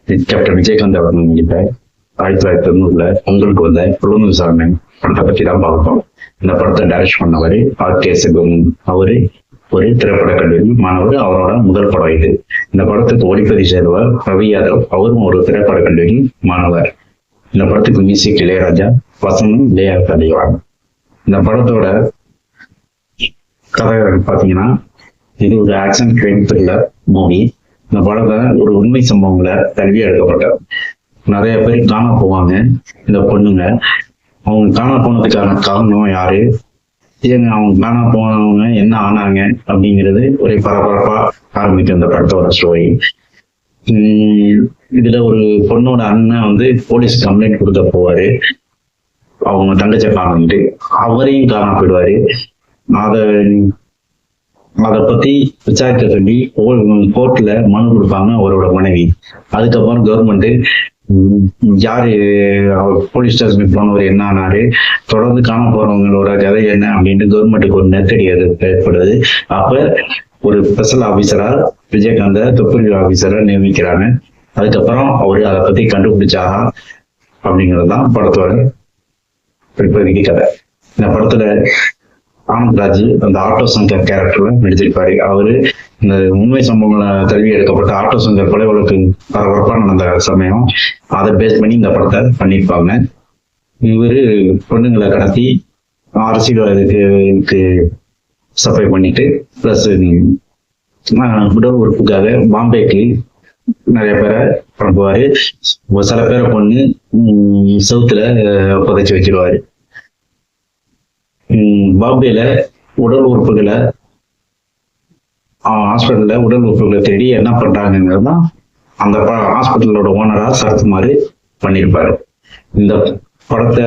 Captain Vijayakanth அவர்கள் நடித்த 1990 உங்களுக்கு வந்த புலன் விசாரணை படத்தை பற்றி தான் பார்ப்போம். இந்த படத்தை டைரக்ட் பண்ணவர் R.K. செல்வம். அவரு ஒரு திரைப்பட கல்லூரி மாணவர். அவரோட முதல் படம் இது. இந்த படத்துக்கு ஒளிப்பதிவு செய்தவர் ரவி யாதவ். அவரும் ஒரு திரைப்பட கல்லூரி மாணவர். இந்த படத்துக்கு மியூசிக் இளையராஜா, வசனம் லேயா கதைவாங்க. இந்த படத்தோட கதை பாத்தீங்கன்னா, இது ஒரு ஆக்ஷன் கிரைம் த்ரில்லர் மூவி. இந்த படத்தை ஒரு உண்மை சம்பவங்களை தழுவி எடுக்கப்பட்ட நிறைய பேர் காண போவாங்க. இந்த பொண்ணுங்க அவங்க காண போனதுக்கான காரணம் யாரு, ஏங்க அவங்க காண போனவங்க என்ன ஆனாங்க அப்படிங்கிறது ஒரு பரபரப்பா ஆரம்பிக்கும் இந்த படத்தோட ஸ்டோரி. இதுல ஒரு பொண்ணோட அண்ணன் போலீஸ் கம்ப்ளைண்ட் கொடுக்க போவாரு. அவங்க தங்கச்ச காணன்ட்டு அவரையும் காண போயிடுவாரு. அதை பத்தி விசாரிக்க சொல்லி கோர்ட்ல மனு கொடுப்பாங்க அவரோட மனைவி. அதுக்கப்புறம் கவர்மெண்ட் யாரு போலீஸ் ஸ்டேஷனுக்கு போனவர் என்ன ஆனாரு, தொடர்ந்து காண போறவங்களோட கதை என்ன அப்படின்ட்டு கவர்மெண்ட்டுக்கு ஒரு நெருக்கடி ஏற்படுது. அப்ப ஒரு ஸ்பெஷல் ஆபீசரா விஜயகாந்த துப்புரவு ஆபீசரா நியமிக்கிறாங்க. அதுக்கப்புறம் அவரு அதை பத்தி கண்டுபிடிச்சாரா அப்படிங்கிறதுதான் படத்தோட இப்போதைக்கு கதை. இந்த படத்துல ஆனந்த்ராஜ் அந்த ஆட்டோ சங்கர் கேரக்டர்ல நடிச்சிருப்பாரு. அவரு இந்த உண்மை சம்பவங்களை தழுவி எடுக்கப்பட்ட ஆட்டோ சங்கர் கொலை வழக்கு பரபரப்பா நடந்த சமயம் அதை பேஸ் பண்ணி இந்த படத்தை பண்ணியிருப்பாங்க. இவரு பொண்ணுங்களை கடத்தி அரசியலுக்கு சப்ளை பண்ணிட்டு பிளஸ் உடல் உறுப்புக்காக பாம்பேக்கு நிறைய பேரை அனுப்புவாரு. சில பேரை பொண்ணு சவுத்துல புதைச்சி வச்சிருவாரு. பாம்பேல உடல் உறுப்புகளை ஹாஸ்பிட்டல்ல உடல் உறுப்புகளை தேடி என்ன பண்றாங்கிறது தான் அந்த ஹாஸ்பிட்டலோட ஓனரா சரத்குமார் பண்ணியிருப்பாரு. இந்த படத்துல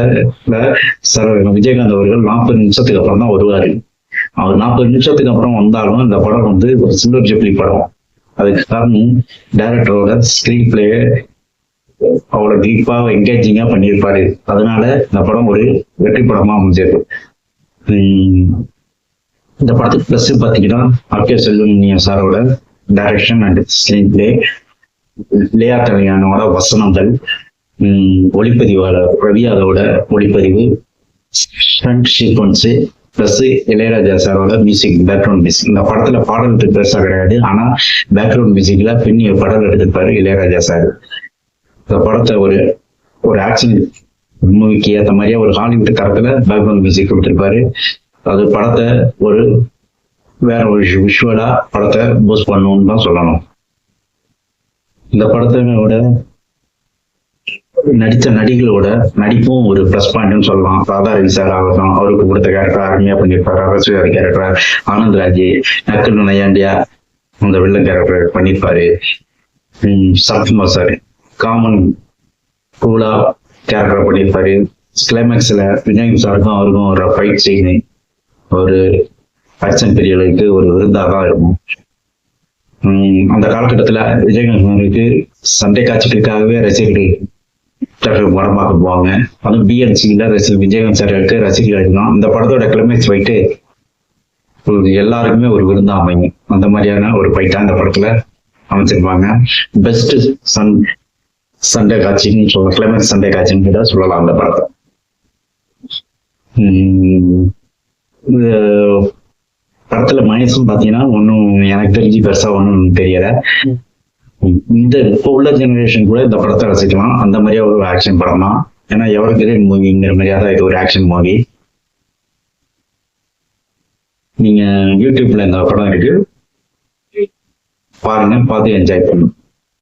விஜயகாந்த் அவர்கள் 40 நிமிஷத்துக்கு அப்புறம் தான் வருவாரு. அவர் 40 நிமிஷத்துக்கு அப்புறம் வந்தாலும் இந்த படம் ஒரு சில்வர் ஜூப்ளி படம். அதுக்கு காரணம் டைரக்டரோட ஸ்கிரீன் பிளே அவ்வளவு டீப்பா என்கேஜிங்கா பண்ணியிருப்பாரு. அதனால இந்த படம் ஒரு வெற்றி படமா அமைஞ்சிருக்கு. இந்த படத்துக்கு பிளஸ் பாத்தீங்கன்னா R.K. செல்வம் சாரோட டைரக்ஷன் அண்ட் ஸ்கிரீன் பிளே, லேயா கல்யாணோட வசனங்கள், ஒளிப்பதிவாளர் ரவி யாதவோட ஒளிப்பதிவு, ஸ்டண்ட் சீக்வன்ஸ் பிளஸ் இளையராஜா சாரோட மியூசிக், பேக்ரவுண்ட் மியூசிக். இந்த படத்துல பாடலுக்கு பெருசா கிடையாது, ஆனா பேக்ரவுண்ட் மியூசிக்ல பின்னிய பாடல் எடுத்திருப்பாரு இளையராஜா சார். இந்த படத்தை ஒரு ஆக்ஷன் மூவிக்கு ஏற்ற மாதிரியா ஒரு ஹாலிவுட் தரத்துல பேக்ரவுண்ட் மியூசிக் கொடுத்திருப்பாரு. அது படத்தை வேற ஒரு விஷுவலா படத்தை பூஸ்ட் பண்ணணும்னு தான் சொல்லணும். இந்த படத்தோட நடித்த நடிகளோட நடிப்பும் ஒரு பிளஸ் பாயிண்ட்னு சொல்லலாம். ராதா ரவி சார் ஆகட்டும், அவருக்கு கொடுத்த கேரக்டர் அருமையா பண்ணியிருப்பாரு. அரசுவாரி கேரக்டர், ஆனந்த்ராஜ் நக்கல் நையாண்டியா அந்த வெள்ள கேரக்டர் பண்ணியிருப்பாரு. சரத்குமார் சார் காமன் கூலா கேரக்டர் பண்ணியிருப்பாரு. கிளைமேக்ஸ்ல விஜயகாந்த் சாருக்கும் அவருக்கும் ஒரு ஃபைட் சீன் ஒரு ஆக்ஷன் பீரியடுக்கு ஒரு விருந்தாக தான் இருக்கும். அந்த காலகட்டத்துல விஜயகாந்த் சண்டை காட்சிகளுக்காகவே ரசிகர்கள் படம் பார்க்க போவாங்க. அதுவும் பிஎன்சியில விஜயகாந்த் சாருக்கு ரசிகர்கள் இருக்கும். அந்த படத்தோட கிளைமேக்ஸ் ஃபைட்டு எல்லாருக்குமே ஒரு விருந்தா அமையும். அந்த மாதிரியான ஒரு ஃபைட்டா இந்த படத்துல அமைச்சிருப்பாங்க. பெஸ்ட் சண்டை காட்சின்னு சொல்லலாம், கிளைமேக்ஸ் சண்டை காட்சின்னு கூட சொல்லலாம் அந்த படத்தை. இந்த படத்துல மைனஸும் பாத்தீங்கன்னா ஒன்னும் எனக்கு தெரிஞ்சு பெருசா ஒன்னும் தெரியல. இந்த இப்போ உள்ள ஜெனரேஷன் கூட இந்த படத்தை ரசிக்கலாம். அந்த மாதிரியா ஒரு ஆக்ஷன் படம் தான். ஏன்னா எவ்வளவு கிரேட் மூவிங்கிற மாதிரியா தான் இது ஒரு ஆக்ஷன் மூவி. நீங்க யூடியூப்ல இந்த படம் இருக்கு, பாருங்க, பார்த்து என்ஜாய் பண்ணுங்க.